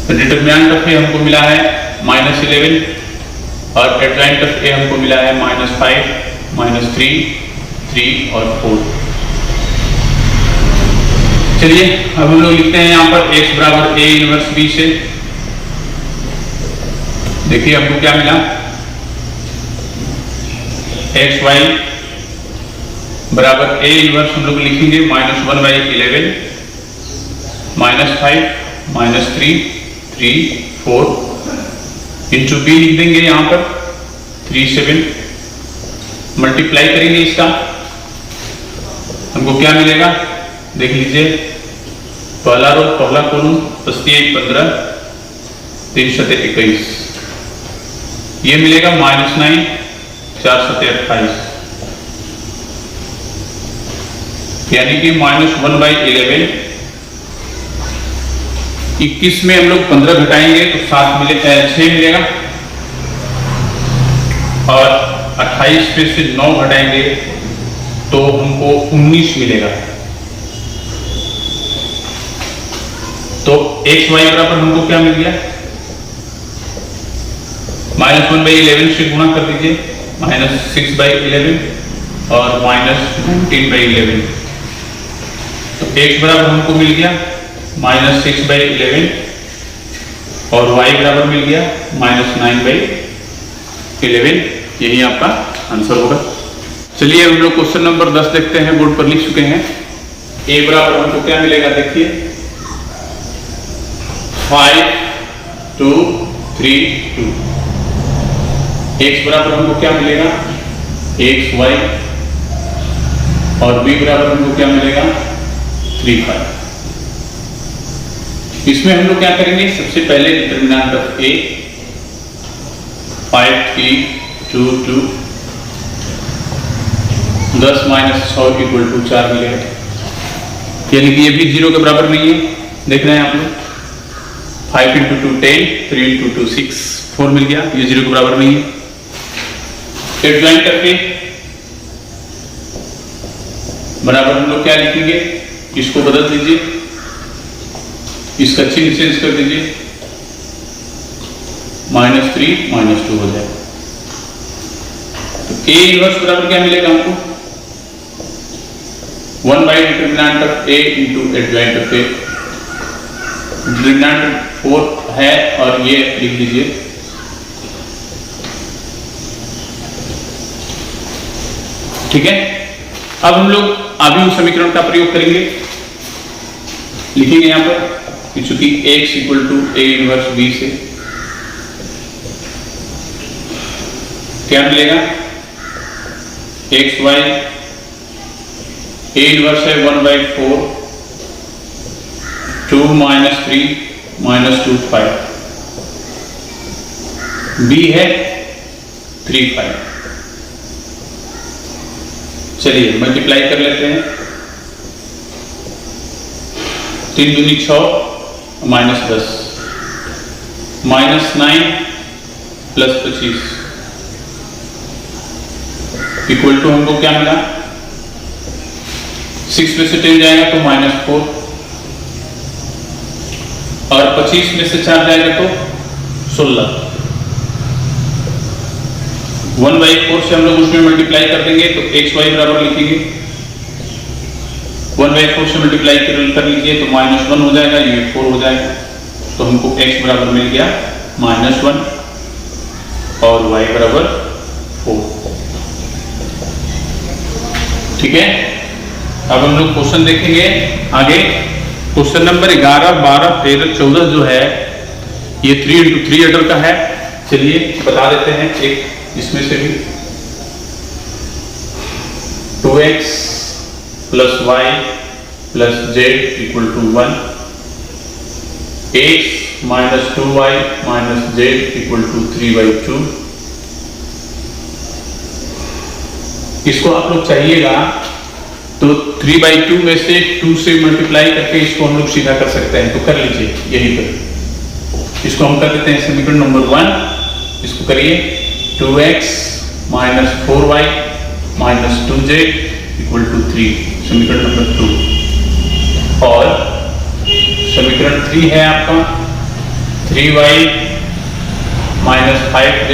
S1: Determinant of a हमको मिला है -11 और एडजॉइंट ऑफ a हमको मिला है -5 -3 3 और 4। चलिए अब हम लोग लिखते हैं यहां पर x बराबर a इनवर्स b से। देखिए हमको क्या मिला, xy बराबर a इनवर्स हम लोग लिखेंगे -1/11 -5 -3 3 4 इंटू b लिख देंगे यहां पर 3 7। मल्टीप्लाई करेंगे इसका, हमको क्या मिलेगा, देख लीजिए, पहला रो पहला कॉलम 15 3 7 21, ये मिलेगा -9 4 7 28, यानी कि -1/11। 21 में हम लोग 15 घटाएंगे तो 6 मिलेगा और 28 पे से 9 घटाएंगे तो हमको 19 मिलेगा। तो एक्स वाई बराबर हमको क्या मिल गया, -1/11 से गुणा कर दीजिए, -6/11 और -19/11। तो x बराबर हमको मिल गया -6/11 और y बराबर मिल गया -9/11। यही आपका आंसर होगा। चलिए हम लोग क्वेश्चन नंबर 10 देखते हैं, बोर्ड पर लिख चुके हैं। a बराबर हमको क्या मिलेगा, देखिए 5 2 3 2। x बराबर हमको क्या मिलेगा, xy, और b बराबर हमको क्या मिलेगा 3 5। इसमें हम लोग क्या करेंगे, सबसे पहले डिटरमिनेंट ऑफ a 5 3 2 2 10 - 6 = 4 मिलेगा, यानी कि ये भी 0 के बराबर नहीं है। देख रहे हैं आप लोग, 5 × 2 10, 3 × 2 6, 4 मिल गया, ये 0 के बराबर नहीं है। एडजॉइन करके बराबर हम लोग क्या लिखेंगे, इसको बदल दीजिए, इसका चिन्ह चेंज कर दीजिए, -3 -2 हो जाए। तो a इनवर्स बराबर क्या मिलेगा हमको, 1/डिटरमिनेंट of a into adjoint of a। Determinant 4 है और ये लिख दीजिए, ठीक है। अब हम लोग अभिन्न समीकरण का प्रयोग करेंगे, लिखेंगे यहां पर कि चूंकि x = a इनवर्स b से क्या मिलेगा, xy a इनवर्स है 1/4 2 - 3 -2 5, b है 3 5। चलिए मल्टीप्लाई कर लेते हैं, 3 दूनी 6 -10 -9 + 25 इक्वल टू हमको क्या मिला, 6 में से 10 जाएगा तो -4 और 25 में से 4 जाएगा तो 16। 1/4 से हम लोग उसमें मल्टीप्लाई कर देंगे तो xy बराबर लिखेंगे, 1/4 से मल्टीप्लाई कर लीजिए तो -1 हो जाएगा, ये 4 हो जाएगा। तो हमको x बराबर मिल गया -1 और y बराबर 4, ठीक है। अब हम लोग क्वेश्चन देखेंगे आगे। क्वेश्चन नंबर 11 12 13 14 जो है ये 3 × 3 ऑर्डर का है। चलिए बता देते हैं एक इसमें से भी, 2x + y + z = 1, x - 2y - z = 3/2। इसको आप लोग चाहिएगा तो 3/2 में से 2 से मल्टीप्लाई करके इसको हम लोग सीधा कर सकते हैं, तो कर लीजिए यहीं पर। इसको हम कर देते हैं समीकरण नंबर 1, इसको करिए 2x - 4y - 2z = 3, समीकरण नंबर 2। और समीकरण 3 है आपका 3y - 5z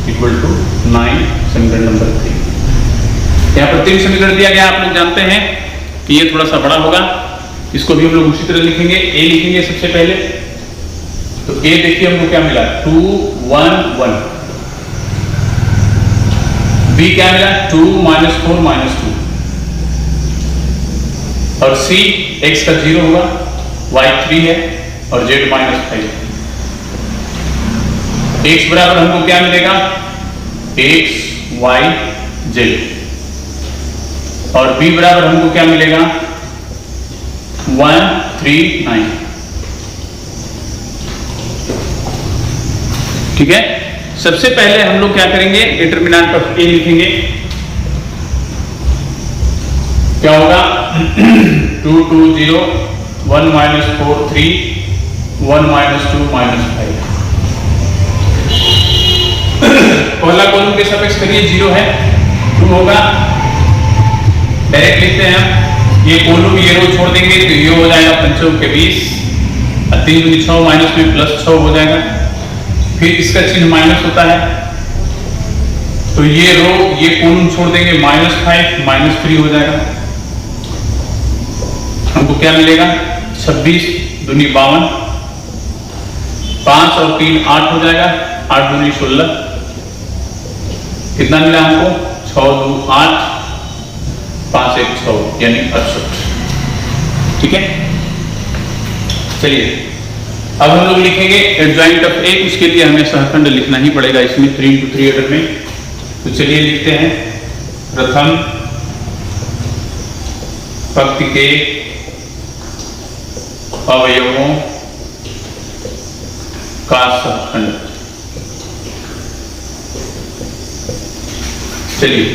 S1: = 9, समीकरण नंबर 3। यहाँ पर 3 समीकरण दिया गया, आप लोग जानते हैं कि ये थोड़ा सा बड़ा होगा, इसको भी हम लोग उसी तरह लिखेंगे। a लिखेंगे सबसे पहले, तो a देखिए हमको क्या मिला 2 1 1, b क्या मिला 2 - 4 -2, और c x का 0 होगा, y 3 है और z -5। x बराबर हमको क्या मिलेगा, x y z, और b बराबर हमको क्या मिलेगा 1 3 9, ठीक है। सबसे पहले हम लोग क्या करेंगे, डिटरमिनेंट ऑफ a लिखेंगे, क्या होगा 2 2 0 1 - 4 3 1 - 2 -5। पहला कॉलम के सापेक्ष करिए, 0 है 2 होगा, डायरेक्ट लिखते हैं हम, ये कॉलम ये रो छोड़ देंगे तो ये हो जाएगा 5 के 20 3 दूनी 6, माइनस में +6 हो जाएगा। फिर इसका चिन्ह माइनस होता है, तो ये रो ये कॉलम छोड़ देंगे, -5 -3 हो जाएगा। हमको क्या मिलेगा? 26 दूनी 52, 5 और 3 8 हो जाएगा, 8 दूनी 16। कितना मिला हमको? 6 2 8, 5 1 6, यानी 68। ठीक है, चलिए अब हम लोग लिखेंगे एडजॉइंट ऑफ ए। उसके लिए हमें सहखंड लिखना ही पड़ेगा इसमें 3 into 3 ऑर्डर में। तो चलिए लिखते हैं, प्रथम पंक्ति के अवयवों का सहखंड। चलिए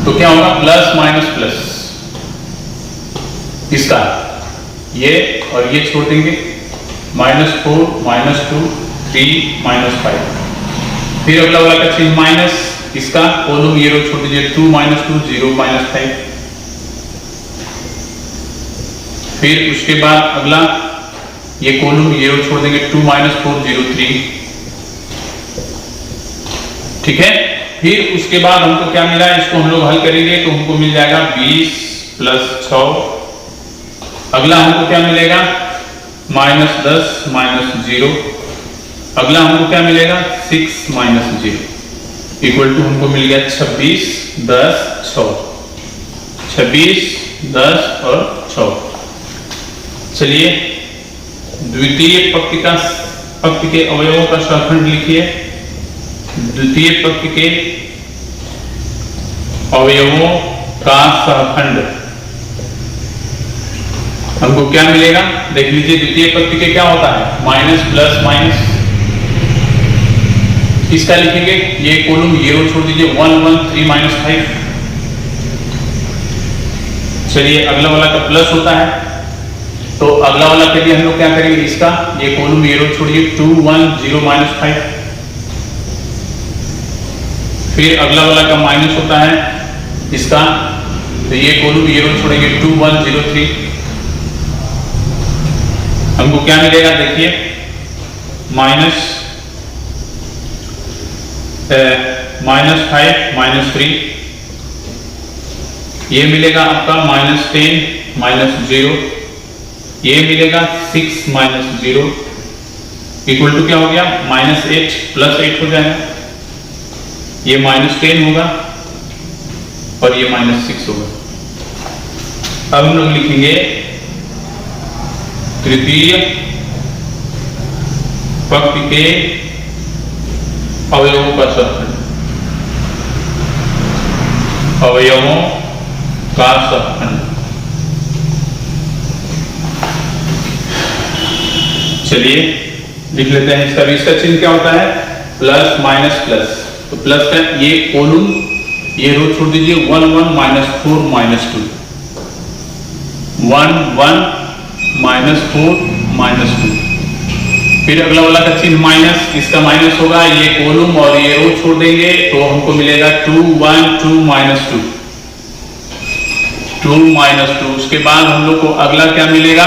S1: तो क्या होगा? प्लस माइनस प्लस, इसका ये और ये छोड़ देंगे, -4 -2 3 -5। फिर अगला वाला का चिन्ह माइनस, इसका कॉलम ये रो छोड़ दीजिए, 2 -2 0 -5। फिर उसके बाद अगला ये कॉलम ये रो छोड़ देंगे, 2 -4 0 3। ठीक है, फिर उसके बाद हमको क्या मिला? इसको हम लोग हल करेंगे तो हमको मिल जाएगा 20 + 6। अगला हमको क्या मिलेगा? -10 -0। अगला हमको क्या मिलेगा? 6 -0 इक्वल टू हमको मिल गया 26 10 6। 26 10 और 6। चलिए द्वितीय पंक्ति के अवयवों का सहखंड लिखिए। द्वितीय पंक्ति के अवयवों का सहखंड हमको क्या मिलेगा? देख लीजिए, द्वितीय पंक्ति के क्या होता है? Minus plus minus. इसका लिखेंगे, ये कॉलम ये रो छोड़ दीजिए, 1 1 3 -5। चलिए अगला वाला का प्लस होता है, तो अगला वाला के लिए हम लोग क्या करेंगे? इसका ये कॉलम ये रो छोड़िए, 2 1 0 -5। फिर अगला वाला का माइनस होता है इसका, तो ये कॉलम ये रो छोड़ेंगे, 2 1 0 3। हमको क्या मिलेगा? देखिए -5 -3, ये मिलेगा आपका -10 -0, ये मिलेगा 6 -0 इक्वल टू क्या हो गया? -8 + 8 हो जाएगा। ये -10 होगा और ये -6 होगा। अब हम लोग लिखेंगे तृतीय पंक्ति के अवयवों का सहखंड। अवयवों का सहखंड। चलिए लिख लेते हैं इसका भी। इसका चिन्ह क्या होता है? Plus minus plus. तो प्लस का ये कॉलम ये रो छोड़ दीजिए, 1 1 -4 -2, 1 1 -4 -2। फिर अगला वाला का चिन्ह माइनस, इसका माइनस होगा, ये कॉलम और ये रो छोड़ देंगे तो हमको मिलेगा 2 1 2 -2, 2 -2। उसके बाद हम लोग को अगला क्या मिलेगा?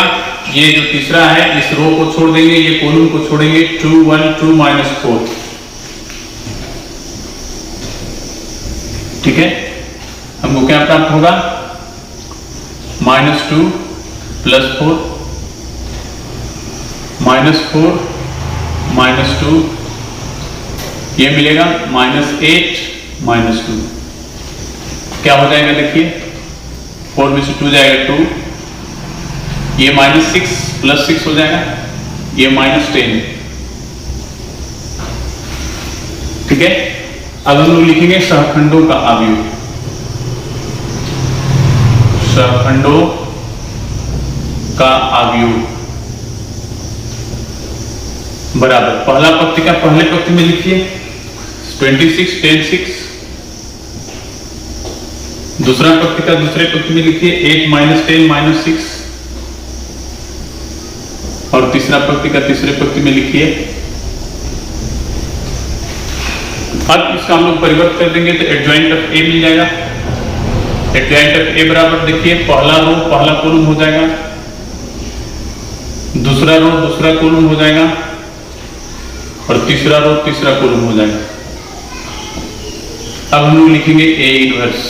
S1: ये जो तीसरा है इस रो को छोड़ देंगे, ये कॉलम को छोड़ेंगे, 2 1 2 -4। ठीक है, हमको क्या प्राप्त होगा? -2 + 4 -4 -2, ये मिलेगा -8 -2। क्या हो जाएगा? देखिए 4 में से 2 जाएगा 2, ये -6 + 6 हो जाएगा, ये -10। ठीक है, अब हम लोग लिखेंगे सहखंडों का अवयव। सहखंडों का अवयव बराबर पहला पंक्ति का पहले पंक्ति में लिखिए 26 10 6, दूसरा पंक्ति का दूसरे पंक्ति में लिखिए 8 -10 -6, और तीसरा पंक्ति का तीसरे पंक्ति में लिखिए। अब इसका हम लोग परिवर्तन कर देंगे तो एडजॉइंट ऑफ ए मिल जाएगा। एडजॉइंट ऑफ ए बराबर देखिए पहला रो पहला कॉलम हो जाएगा, दूसरा रो दूसरा कॉलम हो जाएगा और तीसरा रो तीसरा कॉलम हो जाएगा। अब हम लोग लिखेंगे ए इनवर्स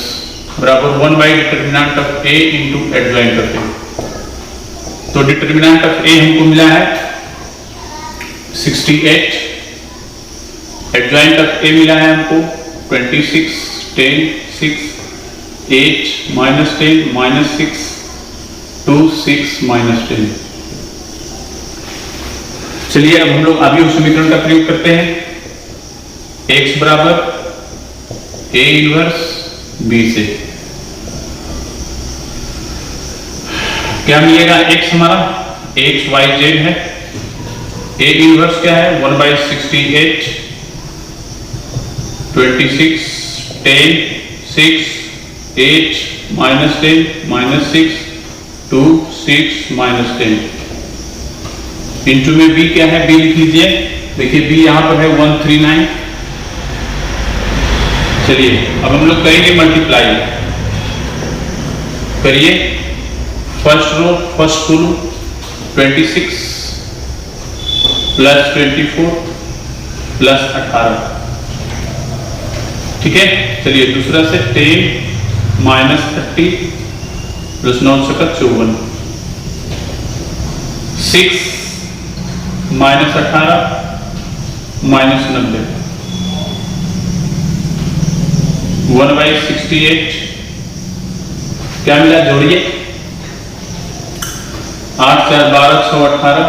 S1: बराबर 1 by determinant of A into adjoint of A. तो डिटर्मिनेंट ऑफ ए हमको मिला है 68, एडजॉइंट ऑफ ए मिला है हमको 26, 10, 6, 8 माइनस 10 माइनस 6 2 6 माइनस 10। चलिए अब हम लोग अभी उस समीकरण का प्रयोग करते हैं। x बराबर a इनवर्स b से क्या मिलेगा? x हमारा x y z है, a इनवर्स क्या है 1 by 68, 26, 10, 6, 8 minus 10 minus 6 2 6 minus 10 into में b क्या है? b लिख लीजिए। देखिए b यहां पर है 139। चलिए अब हम लोग करेंगे मल्टीप्लाई। करिए first row first column 26 plus 24 plus 18। ठीक है। चलिए दूसरा से 10 माइनस 30 प्लस 9 से 54 6 माइनस 18 माइनस 90 1 बाई 68 क्या मिला? जोड़िए 8 4 12 6 18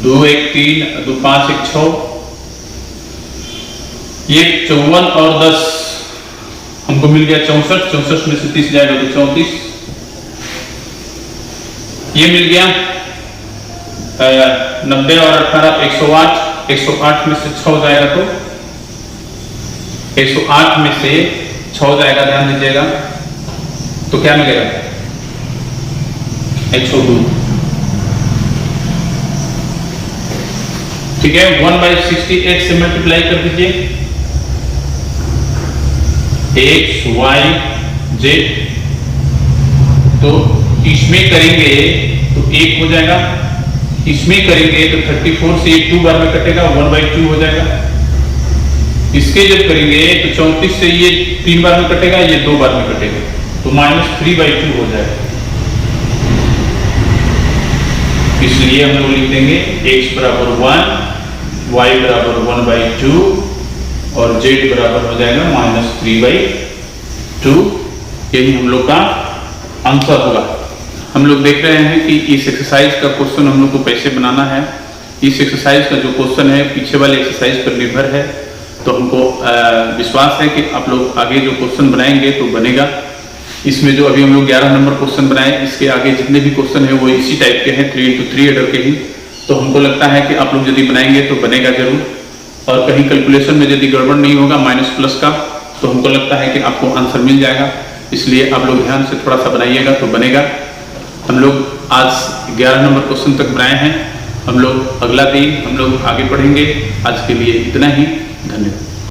S1: 2 1 3 2 5 1 6 ये 54 और 10 हमको मिल गया 64। 64 में से 30 जाएगा तो 34। ये मिल गया 90 और 18 108। 108 में से 6 जाएगा तो 108 में से 6 जाएगा, ध्यान दीजिएगा, तो क्या मिलेगा? 102। ठीक है। 1 बाई 68 से मल्टीप्लाई कर दीजिए x y z। तो इसमें करेंगे तो 1 हो जाएगा, इसमें करेंगे तो 34 से 2 बार में कटेगा 1 बाई 2 हो जाएगा। इसके जब करेंगे तो 34 से ये 3 बार में कटेगा, ये 2 बार में कटेगा तो -3 बाई 2 हो जाएगा। इसलिए हम लोग लिख देंगे x बराबर 1, y बराबर 1 बाई 2 और z बराबर हो जाएगा -3 बाई 2। यही हम लोग का आंसर होगा। हम लोग देख रहे हैं कि इस एक्सरसाइज का क्वेश्चन हम लोग को कैसे बनाना है। इस एक्सरसाइज का जो क्वेश्चन है पीछे वाले एक्सरसाइज पर निर्भर है, तो हमको विश्वास है कि आप लोग आगे जो क्वेश्चन बनाएंगे तो बनेगा। इसमें जो अभी हम लोग 11 नंबर क्वेश्चन बनाए, इसके आगे जितने भी क्वेश्चन है वो इसी टाइप के हैं, 3 into 3 एडर के ही। तो हमको लगता है कि आप लोग यदि बनाएंगे तो बनेगा जरूर। और कहीं कैलकुलेशन में यदि गड़बड़ नहीं होगा माइनस प्लस का, तो हमको लगता है कि आपको आंसर मिल जाएगा। इसलिए आप लोग ध्यान से थोड़ा सा बनाइएगा तो बनेगा। हम लोग आज 11 नंबर क्वेश्चन तक बनाए हैं। हम लोग अगला दिन हम लोग आगे पढ़ेंगे। आज के लिए इतना ही, धन्यवाद।